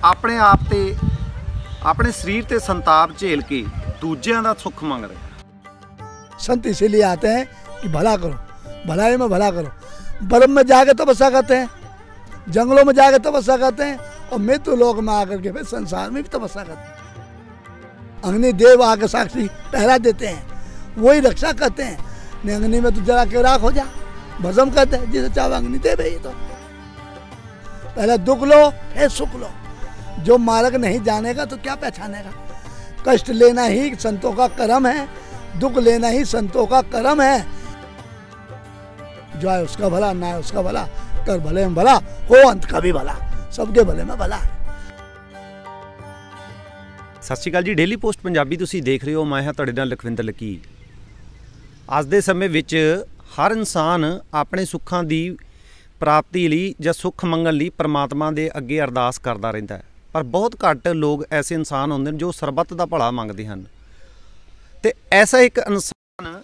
अपने आप ते अपने शरीर ते संताप झेल के दूजियां दा सुख मंग रहे। संत इसीलिए आते हैं कि भला करो, भलाई में भला करो। बर्फ में जाके तपस्या करते हैं, जंगलों में जाके तपस्या करते हैं, और मृत्यु लोक में आकर के फिर संसार में भी तपस्या करते हैं। अग्नि देव आकर साक्षी पहरा देते हैं, वही रक्षा करते हैं। नहीं अग्नि में तो जरा के राख हो जा, भस्म करते हैं, जिसे चाहे अग्नि देव ही। तो पहले दुख लो फिर सुख लो। जो मार्ग नहीं जानेगा तो क्या पहचानेगा। कष्ट लेना ही संतों का कर्म है, दुख लेना ही संतों का कर्म है। जो है उसका भला, ना है उसका भला, कर भले में भला, हो अंत का भी भला, सबके भले में भला है। सत श्री अकाल जी, डेली पोस्ट पंजाबी तुसीं देख रहे हो। मैं हाँ तुहाडे नाल लखविंदर लकीर। अज दे समय विच हर इंसान अपने सुखां दी प्राप्ति लई जां सुख मंगण लई परमात्मा दे अगे अरदास करदा रहिंदा है, पर बहुत घੱਟ लोग ऐसे इंसान होंदे ने जो सरबत दा भला मंगदे हन। ते ऐसा एक इंसान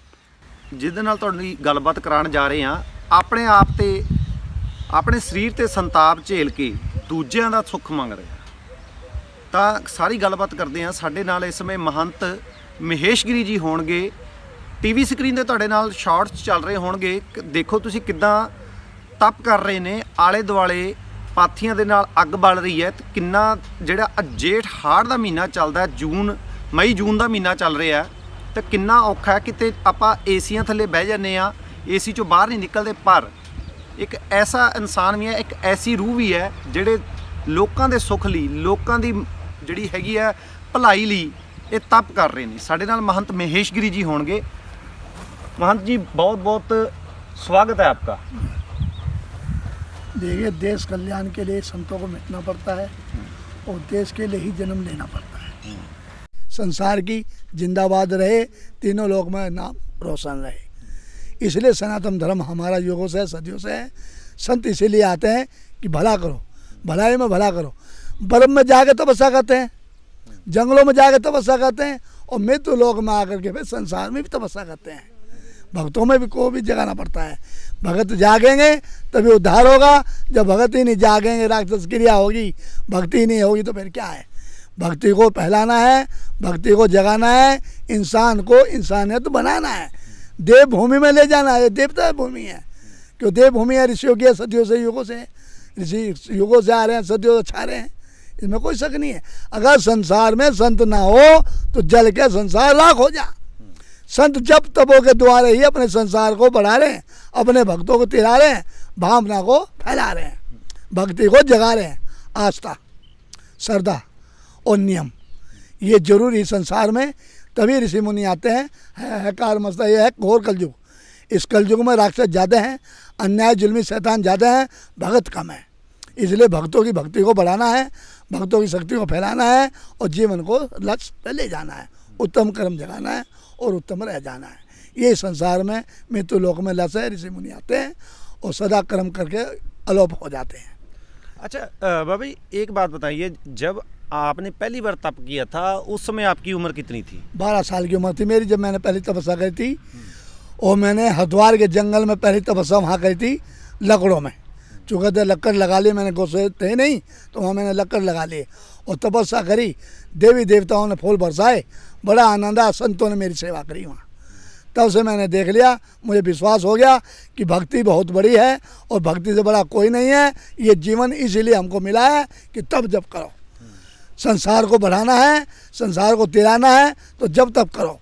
जिहदे नाल तुहाडी गलबात कराउण जा रहे हां, अपने आप ते अपने शरीर ते संताप झेल के दूजियां दा सुख मंग रहा। तां सारी गलबात करदे हां। साडे नाल इस समय महंत महेश गिरी जी होणगे। टीवी स्क्रीन ते तुहाडे नाल शॉर्ट्स चल रहे होणगे। देखो तुसीं किद्दां तप कर रहे ने, आले दुआले पाथियां दे नाल अग बल रही है। तो किन्ना जिहड़ा जेठ हाड़ दा महीना चलदा है, जून मई जून दा महीना चल रहा है, तो किन्ना औखा है। किते आपां एसीआं थल्ले बह जाने आ, एसी चों बाहर नहीं निकलते। पर एक ऐसा इंसान भी है, एक ऐसी रूह भी है जिहड़े लोकां दे सुख लई, लोकां दी जिहड़ी हैगी है भलाई लई ये तप कर रहे हैं। साडे नाल महंत महेश गिरी जी होणगे। महंत जी बहुत बहुत स्वागत है आपका। देखिए, देश कल्याण के लिए संतों को मिटना पड़ता है और देश के लिए ही जन्म लेना पड़ता है। संसार की जिंदाबाद रहे, तीनों लोक में नाम रोशन रहे। इसलिए सनातन धर्म हमारा युगों से सदियों से है। संत इसीलिए आते हैं कि भला करो, भलाई में भला करो। बर्फ में जाके तपस्या करते हैं, जंगलों में जाके तपस्या करते हैं, और मृत्यु लोक में आकर के फिर संसार में भी तपस्या करते हैं। भक्तों में भी को भी जगाना पड़ता है। भगत जागेंगे तभी उद्धार होगा। जब भगत ही नहीं जागेंगे, राक्षस क्रिया होगी, भक्ति ही नहीं होगी, तो फिर क्या है। भक्ति को फैलाना है, भक्ति को जगाना है, इंसान को इंसानियत बनाना है, देवभूमि में ले जाना है। ये देवता भूमि है, क्यों देवभूमि है, ऋषियों की है, सदियों से युगों से। ऋषि युगों से आ रहे हैं, सदियों से छा रहे हैं, इसमें कोई शक नहीं है। अगर संसार में संत ना हो तो जल के संसार राख हो जा। संत जप तपों के द्वारा ही अपने संसार को बढ़ा रहे हैं, अपने भक्तों को तिला रहे हैं, भावना को फैला रहे हैं, भक्ति को जगा रहे हैं। आस्था, श्रद्धा और नियम ये जरूरी संसार में। तभी ऋषि मुनि आते हैं। है कार मसला ये है, घोर कलयुग। इस कलयुग में राक्षस ज़्यादा हैं, अन्याय जुल्मी शैतान ज़्यादा हैं, भगत कम है। इसलिए भक्तों की भक्ति को बढ़ाना है, भक्तों की शक्ति को फैलाना है, और जीवन को लक्ष्य पे ले जाना है, उत्तम कर्म जगाना है और उत्तम रह जाना है। ये संसार में मृत्यु लोक में लस है। ऋषि मुनि आते हैं और सदा कर्म करके अलोप हो जाते हैं। अच्छा बाबा जी, एक बात बताइए, जब आपने पहली बार तप किया था उस समय आपकी उम्र कितनी थी? 12 साल की उम्र थी मेरी जब मैंने पहली तपस्या करी थी। और मैंने हरिद्वार के जंगल में पहली तपस्या वहाँ करी थी, लकड़ों में। चूँकि लक्कड़ लगा लिए, मैंने गोसे थे नहीं, तो वहाँ मैंने लक्कड़ लगा लिए और तपस्या करी। देवी देवताओं ने फूल बरसाए, बड़ा आनंद आया। संतों ने मेरी सेवा करी वहाँ। तब से मैंने देख लिया, मुझे विश्वास हो गया कि भक्ति बहुत बड़ी है और भक्ति से बड़ा कोई नहीं है। ये जीवन इसीलिए हमको मिला है कि तब जब करो, संसार को बढ़ाना है, संसार को तिलाना है, तो जब तब करो,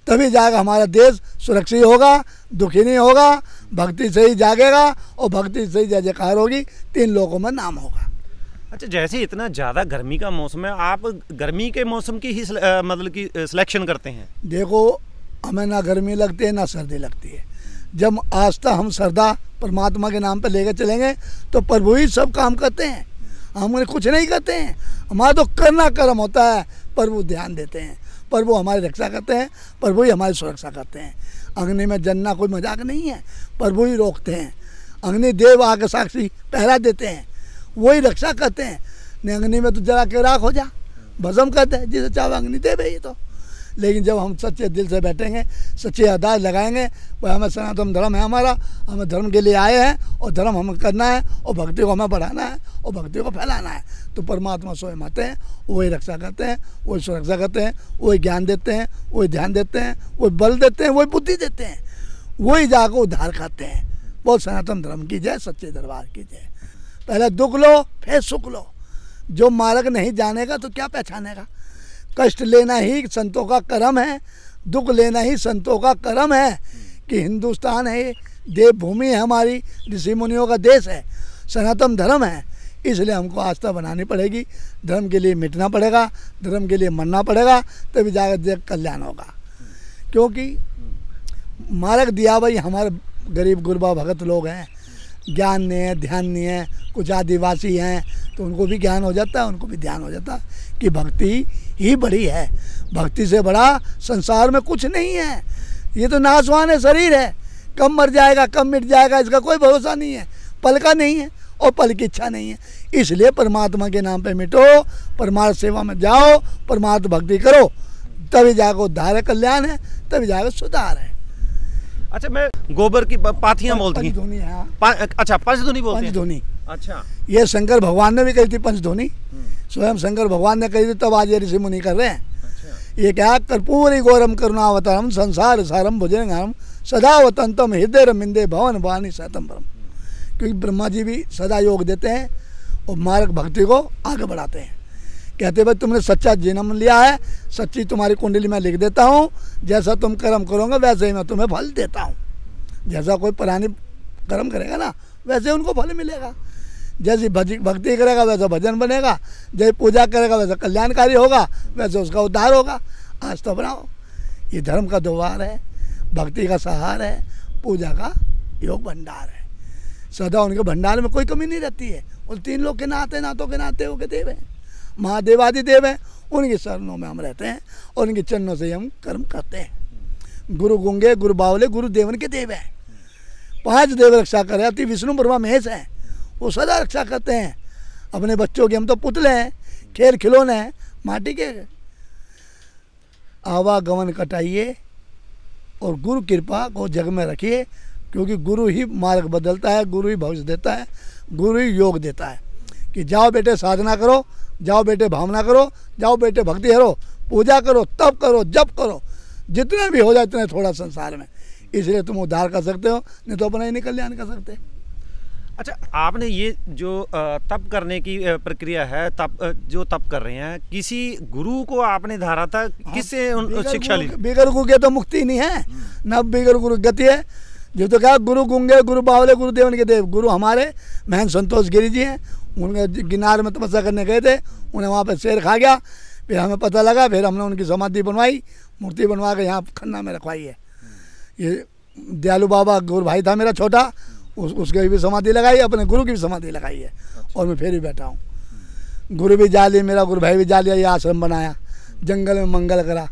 तभी जाएगा हमारा देश सुरक्षित होगा, दुखी नहीं होगा। भक्ति से ही जागेगा और भक्ति से ही जय जयकार होगी, 3 लोगों में नाम होगा। अच्छा, जैसे इतना ज़्यादा गर्मी का मौसम है, आप गर्मी के मौसम की ही मतलब कि सिलेक्शन करते हैं? देखो, हमें ना गर्मी लगती है ना सर्दी लगती है। जब आस्था हम श्रद्धा परमात्मा के नाम पर लेकर चलेंगे तो प्रभु ही सब काम करते हैं, हम कुछ नहीं करते हैं। हमारा तो करना कर्म होता है, प्रभु ध्यान देते हैं, प्रभु हमारी रक्षा करते हैं, प्रभु ही हमारी सुरक्षा करते हैं। अग्नि में जलना कोई मजाक नहीं है, प्रभु ही रोकते हैं। अग्नि देव आकर साक्षी पहरा देते हैं, वही रक्षा करते हैं। नहीं अग्नि में तो जरा के राख हो जा, भस्म करते हैं, जिसे चाहे अग्नि देव ही। तो लेकिन जब हम सच्चे दिल से बैठेंगे, सच्चे अदाज लगाएंगे, भाई हमें सनातन धर्म है हमारा, हमें धर्म के लिए आए हैं और धर्म हमें करना है और भक्ति को हमें बढ़ाना है और भक्ति को फैलाना है, तो परमात्मा स्वयं आते हैं, वही रक्षा करते हैं, वही सुरक्षा करते हैं, वही ज्ञान देते हैं, वही ध्यान देते हैं, वही बल देते हैं, वही बुद्धि देते हैं, वही जाकर उद्धार करते हैं। बोल सनातन धर्म की जय, सच्चे दरबार की जय। पहले दुख लो फिर सुख लो। जो मार्ग नहीं जानेगा तो क्या पहचानेगा। कष्ट लेना ही संतों का कर्म है, दुख लेना ही संतों का कर्म है। कि हिंदुस्तान है, देवभूमि है हमारी, ऋषि मुनियों का देश है, सनातन धर्म है, इसलिए हमको आस्था बनानी पड़ेगी। धर्म के लिए मिटना पड़ेगा, धर्म के लिए मरना पड़ेगा, तभी जाकर जग कल्याण होगा। क्योंकि मार्ग दिया भाई हमारे गरीब गुरबा भगत लोग हैं, ज्ञान नहीं है, ध्यान नहीं है, कुछ आदिवासी हैं तो उनको भी ज्ञान हो जाता है, उनको भी ध्यान हो जाता है कि भक्ति ही बड़ी है, भक्ति से बड़ा संसार में कुछ नहीं है। ये तो नाशवान है शरीर है, कब मर जाएगा कब मिट जाएगा इसका कोई भरोसा नहीं है, पल का नहीं है और पल की इच्छा नहीं है। इसलिए परमात्मा के नाम पे मिटो, परमात्मा सेवा में जाओ, परमात्मा भक्ति करो, तभी जाकर उद्धार है, कल्याण है, तभी जाकर सुधार है। अच्छा, मैं गोबर की पाथियां बोलती हैं। पंचध्वनि है। अच्छा, पंचध्वनि बोलते हैं। पंचध्वनि, अच्छा, ये शंकर भगवान ने भी कही थी पंचध्वनि, स्वयं शंकर भगवान ने कही थी, तब आज ये ऋषि मुनि कर रहे हैं। अच्छा। ये क्या, कर्पूरी गौरम करुणावतारम संसार सारम भुजंगम सदा वतंतम हृदय रमिंदे भवन वाणी सतम ब्रह्म। क्योंकि ब्रह्मा जी भी सदा योग देते हैं और मार्ग भक्ति को आगे बढ़ाते हैं। कहते भाई तुमने सच्चा जन्म लिया है, सच्ची तुम्हारी कुंडली में लिख देता हूँ, जैसा तुम कर्म करोगे वैसे ही मैं तुम्हें फल देता हूँ। जैसा कोई प्राणी कर्म करेगा ना वैसे उनको फल मिलेगा, जैसी भक्ति करेगा वैसा भजन बनेगा, जैसे पूजा करेगा वैसा कल्याणकारी होगा, वैसे उसका उद्धार होगा। आज तो बनाओ, ये धर्म का द्वार है, भक्ति का सहार है, पूजा का योग भंडार है। सदा उनके भंडार में कोई कमी नहीं रहती है। उन तीन लोग के नाते नातों के नाते वो के देव हैं, महादेवादिदेव हैं, उनके शरणों में हम रहते हैं और उनके चरणों से हम कर्म करते हैं। गुरु गुंगे गुरु बावले गुरु देवन के देव हैं, 5 देव रक्षा कर रहे, विष्णु ब्रह्मा महेश हैं, वो सदा रक्षा करते हैं अपने बच्चों के। हम तो पुतले हैं, खेल खिलौने हैं माटी के। आवागमन कटाइए और गुरु कृपा को जग में रखिए, क्योंकि गुरु ही मार्ग बदलता है, गुरु ही भविष्य देता है, गुरु ही योग देता है। कि जाओ बेटे साधना करो, जाओ बेटे भावना करो, जाओ बेटे भक्ति करो, पूजा करो, तप करो, जप करो, जितने भी हो जाए इतने थोड़ा संसार में, इसलिए तुम उद्धार कर सकते हो, नहीं तो अपना ही नहीं कल्याण कर सकते। अच्छा, आपने ये जो तप करने की प्रक्रिया है, जो तप कर रहे हैं, किसी गुरु को आपने धारा था, किससे शिक्षा ली? बिगर गुरु के तो मुक्ति नहीं है, न बिगर गुरु गति है। जो तो क्या, गुरु गुंगे गुरु बावले गुरु देवन के देव। गुरु हमारे महन संतोष गिरी जी हैं, उनके गिनार में तपस्या करने गए थे, उन्हें वहाँ पे शेर खा गया, फिर हमें पता लगा, फिर हमने उनकी समाधि बनवाई, मूर्ति बनवा के यहाँ खन्ना में रखवाई है। ये दयालु बाबा गुरु भाई था मेरा छोटा, उसके भी समाधि लगाई, अपने गुरु की भी समाधि लगाई है। और मैं फिर भी बैठा हूँ। गुरु भी जा लिया, मेरा गुरु भाई भी जा लिया, ये आश्रम बनाया, जंगल में मंगल करा।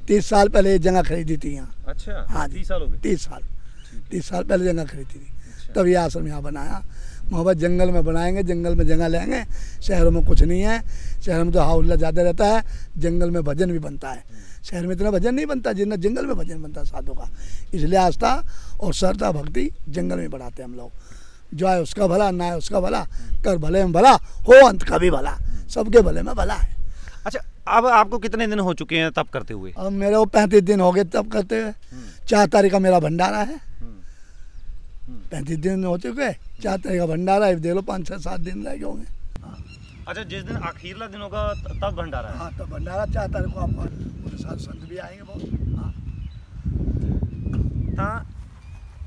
30 साल पहले ये जगह खरीदी थी यहाँ। अच्छा, हाँ, 30 साल हो गए। 30 साल पहले जगह खरीदी थी, तब ये आश्रम यहाँ बनाया। मोहब्बत जंगल में बनाएंगे, जंगल में जगह लेंगे, शहरों में कुछ नहीं है। शहर में तो हाउल्ला ज़्यादा रहता है, जंगल में भजन भी बनता है। शहर में इतना भजन नहीं बनता जितना जंगल में भजन बनता है साधु का। इसलिए आस्था और श्रद्धा भक्ति जंगल में बढ़ाते हैं हम लोग। जो है उसका भला, ना है उसका भला, कर भले में भला, हो अंत का भी भला, सबके भले में भला है। अच्छा, अब आपको कितने दिन हो चुके हैं तप करते हुए? अब मेरे को 35 दिन हो गए तप करते हुए। 4 तारीख का मेरा भंडारा है, 35 दिन हो चुके। 4 तारीख का भंडारा है, देख लो 5-6-7 दिन रह गए होंगे। अच्छा, जिस दिन आखिरला दिन होगा तब भंडारा है? हाँ, तब भंडारा 4 तारीख को आपका पूरे साथ संत भी आएंगे बहुत। हाँ,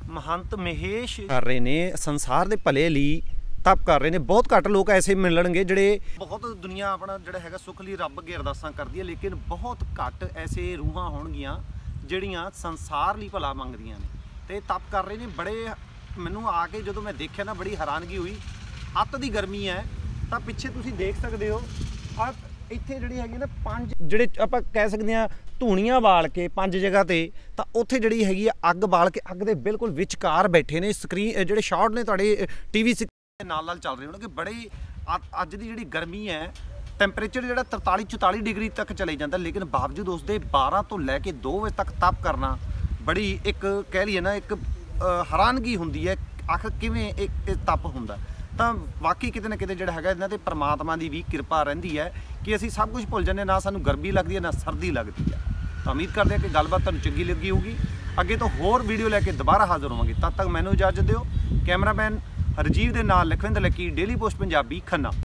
महंत महेश कर रहे ने संसार ਦੇ ਭਲੇ ਲਈ ਤਪ ਕਰ ਰਹੇ ਨੇ। ਬਹੁਤ ਘੱਟ ਲੋਕ ਐਸੇ ਮਿਲਣਗੇ ਜਿਹੜੇ ਬਹੁਤ ਦੁਨੀਆ ਆਪਣਾ ਜਿਹੜਾ ਹੈਗਾ ਸੁੱਖ ਲਈ ਰੱਬ ਅੱਗੇ ਅਰਦਾਸਾਂ ਕਰਦੀ ਹੈ, ਲੇਕਿਨ ਬਹੁਤ ਘੱਟ ਐਸੇ ਰੂਹਾਂ ਹੋਣਗੀਆਂ ਜਿਹੜੀਆਂ ਸੰਸਾਰ ਲਈ ਭਲਾ ਮੰਗਦੀਆਂ ਨੇ ਤੇ ਤਪ ਕਰ ਰਹੇ ਨੇ। ਬੜੇ ਮੈਨੂੰ ਆ ਕੇ ਜਦੋਂ ਮੈਂ ਦੇਖਿਆ ਨਾ, ਬੜੀ ਹੈਰਾਨਗੀ ਹੋਈ। ਅੱਤ ਦੀ ਗਰਮੀ ਹੈ ਤਾਂ ਪਿੱਛੇ ਤੁਸੀਂ ਦੇਖ ਸਕਦੇ ਹੋ, ਆ ਇੱਥੇ ਜਿਹੜੀ ਹੈਗੀ ਨਾ 5 ਜਿਹੜੇ ਆਪਾਂ ਕਹਿ ਸਕਦੇ ਆ ਧੂਣੀਆਂ ਬਾਲ ਕੇ 5 ਜਗ੍ਹਾ ਤੇ, ਤਾਂ ਉੱਥੇ ਜਿਹੜੀ ਹੈਗੀ ਆ ਅੱਗ ਬਾਲ ਕੇ ਅੱਗ ਦੇ ਬਿਲਕੁਲ ਵਿਚਕਾਰ ਬੈਠੇ ਨੇ। ਸਕਰੀਨ ਜਿਹੜੇ ਸ਼ਾਟ ਨੇ ਤੁਹਾਡੇ ਟੀਵੀ ਨਾਲ ਚੱਲ ਰਹੇ ਹੋਣਗੇ। ਬੜੇ ਅੱਜ ਦੀ ਜਿਹੜੀ ਗਰਮੀ ਹੈ ਟੈਂਪਰੇਚਰ ਜਿਹੜਾ 43-44 ਡਿਗਰੀ ਤੱਕ ਚਲੇ ਜਾਂਦਾ, ਲੇਕਿਨ ਬਾਵਜੂਦ ਉਸ ਦੇ 12 ਤੋਂ ਲੈ ਕੇ 2 ਵਜੇ ਤੱਕ ਤਪ ਕਰਨਾ ਬੜੀ ਇੱਕ ਕਹਿ ਲਈਏ ਨਾ ਇੱਕ ਹੈਰਾਨਗੀ ਹੁੰਦੀ ਹੈ। ਆਖਰ ਕਿਵੇਂ ਇਹ ਤਪ ਹੁੰਦਾ? ਤਾਂ ਵਾਕਈ ਕਿਤੇ ਨਾ ਕਿਤੇ ਜਿਹੜਾ ਹੈਗਾ ਇਹਨਾਂ ਤੇ ਪਰਮਾਤਮਾ ਦੀ ਵੀ ਕਿਰਪਾ ਰਹਿੰਦੀ ਹੈ ਕਿ ਅਸੀਂ ਸਭ ਕੁਝ ਭੁੱਲ ਜਾਂਦੇ, ਨਾ ਸਾਨੂੰ ਗਰਮੀ ਲੱਗਦੀ ਹੈ ਨਾ ਸਰਦੀ ਲੱਗਦੀ ਹੈ। ਤਾਂ ਉਮੀਦ ਕਰਦੇ ਹਾਂ ਕਿ ਗੱਲਬਾਤ ਤੁਹਾਨੂੰ ਚੰਗੀ ਲੱਗੀ ਹੋਊਗੀ। ਅੱਗੇ ਤੋਂ ਹੋਰ ਵੀਡੀਓ ਲੈ ਕੇ ਦੁਬਾਰਾ ਹਾਜ਼ਰ ਹੋਵਾਂਗੇ। ਤਦ ਤੱਕ ਮੈਨੂੰ ਇਜਾਜ਼ਤ ਦਿਓ। ਕੈਮਰਾਮੈਨ ਹਰਜੀਵ ਦੇ ਨਾਲ Lakhwinder Lucky, daily post Punjabi, Khanna.